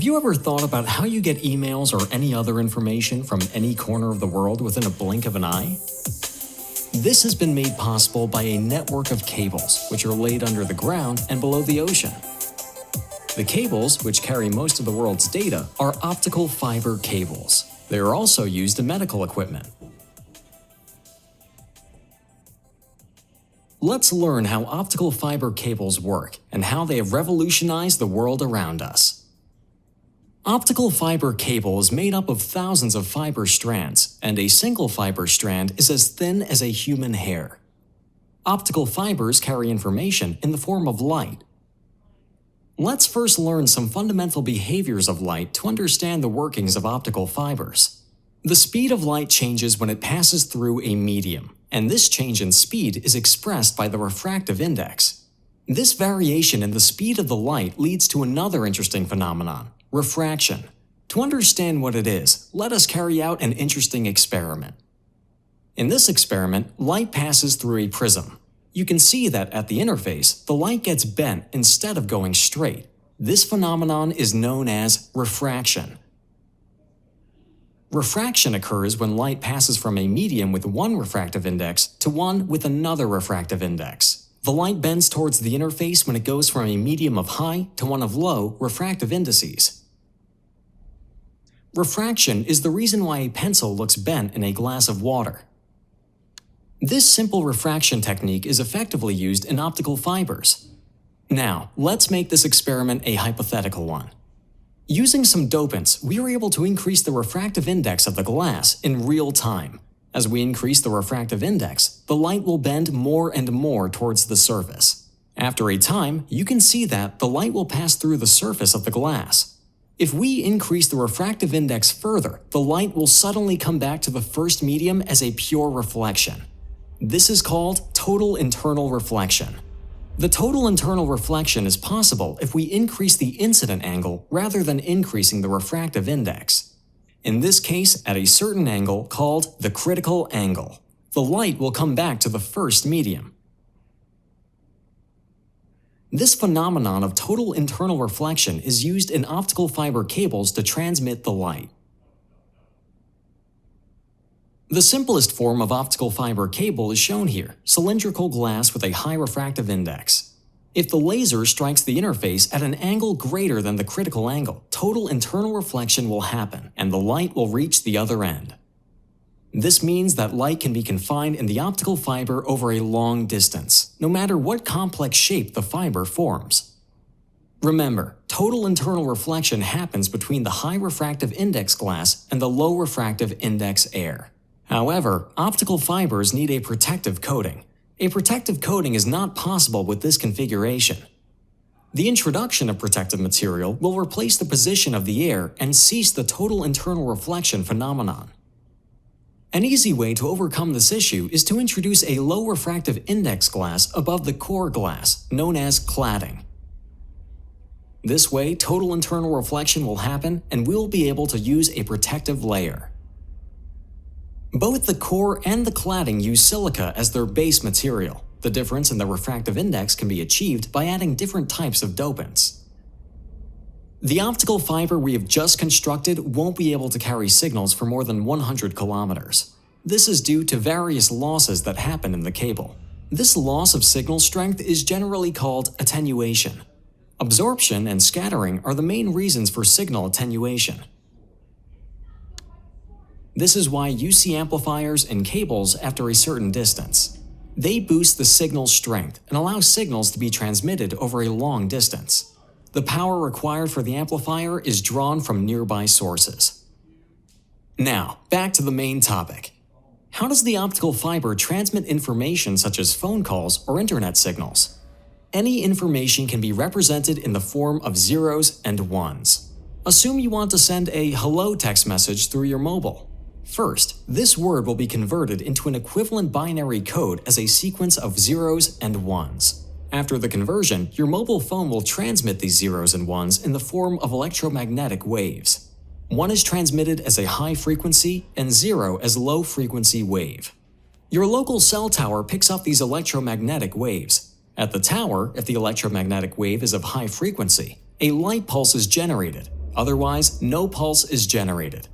you ever thought about how you get emails or any other information from any corner of the world within a blink of an eye? This has been made possible by a network of cables, which are laid under the ground and below the ocean. The cables, which carry most of the world's data, are optical fiber cables. They are also used in medical equipment. Let's learn how optical fiber cables work and how they have revolutionized the world around us. Optical fiber cable is made up of thousands of fiber strands, and a single fiber strand is as thin as a human hair. Optical fibers carry information in the form of light. Let's first learn some fundamental behaviors of light to understand the workings of optical fibers. The speed of light changes when it passes through a medium, and this change in speed is expressed by the refractive index. This variation in the speed of the light leads to another interesting phenomenon: refraction. To understand what it is, let us carry out an interesting experiment. In this experiment, light passes through a prism. You can see that at the interface, the light gets bent instead of going straight. This phenomenon is known as refraction. Refraction occurs when light passes from a medium with one refractive index to one with another refractive index. The light bends towards the interface when it goes from a medium of high to one of low refractive indices. Refraction is the reason why a pencil looks bent in a glass of water. This simple refraction technique is effectively used in optical fibers. Now, let's make this experiment a hypothetical one. Using some dopants, we are able to increase the refractive index of the glass in real time. As we increase the refractive index, the light will bend more and more towards the surface. After a time, you can see that the light will pass through the surface of the glass. If we increase the refractive index further, the light will suddenly come back to the first medium as a pure reflection. This is called total internal reflection. The total internal reflection is possible if we increase the incident angle rather than increasing the refractive index. In this case, at a certain angle called the critical angle, the light will come back to the first medium. This phenomenon of total internal reflection is used in optical fiber cables to transmit the light. The simplest form of optical fiber cable is shown here: cylindrical glass with a high refractive index. If the laser strikes the interface at an angle greater than the critical angle, total internal reflection will happen, and the light will reach the other end. This means that light can be confined in the optical fiber over a long distance, no matter what complex shape the fiber forms. Remember, total internal reflection happens between the high refractive index glass and the low refractive index air. However, optical fibers need a protective coating. A protective coating is not possible with this configuration. The introduction of protective material will replace the position of the air and cease the total internal reflection phenomenon. An easy way to overcome this issue is to introduce a low refractive index glass above the core glass, known as cladding. This way, total internal reflection will happen and we will be able to use a protective layer. Both the core and the cladding use silica as their base material. The difference in the refractive index can be achieved by adding different types of dopants. The optical fiber we have just constructed won't be able to carry signals for more than 100 kilometers. This is due to various losses that happen in the cable. This loss of signal strength is generally called attenuation. Absorption and scattering are the main reasons for signal attenuation. This is why you see amplifiers in cables after a certain distance. They boost the signal strength and allow signals to be transmitted over a long distance. The power required for the amplifier is drawn from nearby sources. Now, back to the main topic. How does the optical fiber transmit information such as phone calls or internet signals? Any information can be represented in the form of zeros and ones. Assume you want to send a hello text message through your mobile. First, this word will be converted into an equivalent binary code as a sequence of zeros and ones. After the conversion, your mobile phone will transmit these zeros and ones in the form of electromagnetic waves. One is transmitted as a high frequency and zero as low frequency wave. Your local cell tower picks up these electromagnetic waves. At the tower, if the electromagnetic wave is of high frequency, a light pulse is generated, Otherwise, no pulse is generated.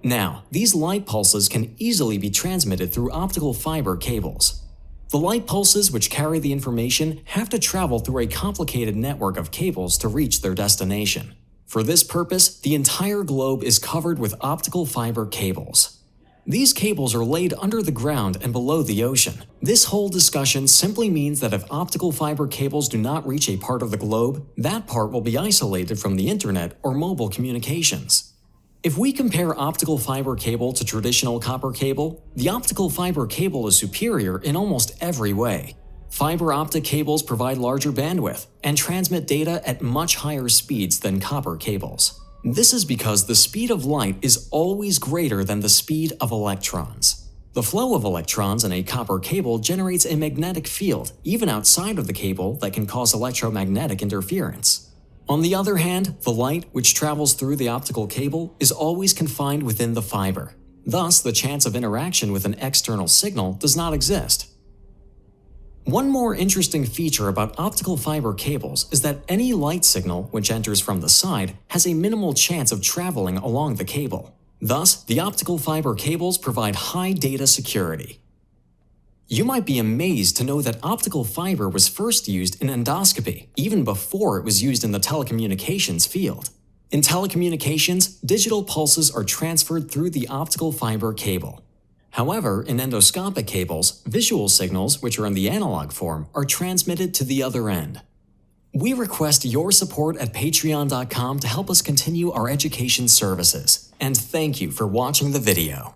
Now, these light pulses can easily be transmitted through optical fiber cables. The light pulses which carry the information have to travel through a complicated network of cables to reach their destination. For this purpose, the entire globe is covered with optical fiber cables. These cables are laid under the ground and below the ocean. This whole discussion simply means that if optical fiber cables do not reach a part of the globe, that part will be isolated from the internet or mobile communications. If we compare optical fiber cable to traditional copper cable, the optical fiber cable is superior in almost every way. Fiber optic cables provide larger bandwidth and transmit data at much higher speeds than copper cables. This is because the speed of light is always greater than the speed of electrons. The flow of electrons in a copper cable generates a magnetic field, even outside of the cable, that can cause electromagnetic interference. On the other hand, the light, which travels through the optical cable, is always confined within the fiber. Thus, the chance of interaction with an external signal does not exist. One more interesting feature about optical fiber cables is that any light signal which enters from the side has a minimal chance of traveling along the cable. Thus, the optical fiber cables provide high data security. You might be amazed to know that optical fiber was first used in endoscopy, even before it was used in the telecommunications field. In telecommunications, digital pulses are transferred through the optical fiber cable. However, in endoscopic cables, visual signals, which are in the analog form, are transmitted to the other end. We request your support at patreon.com to help us continue our education services, and thank you for watching the video.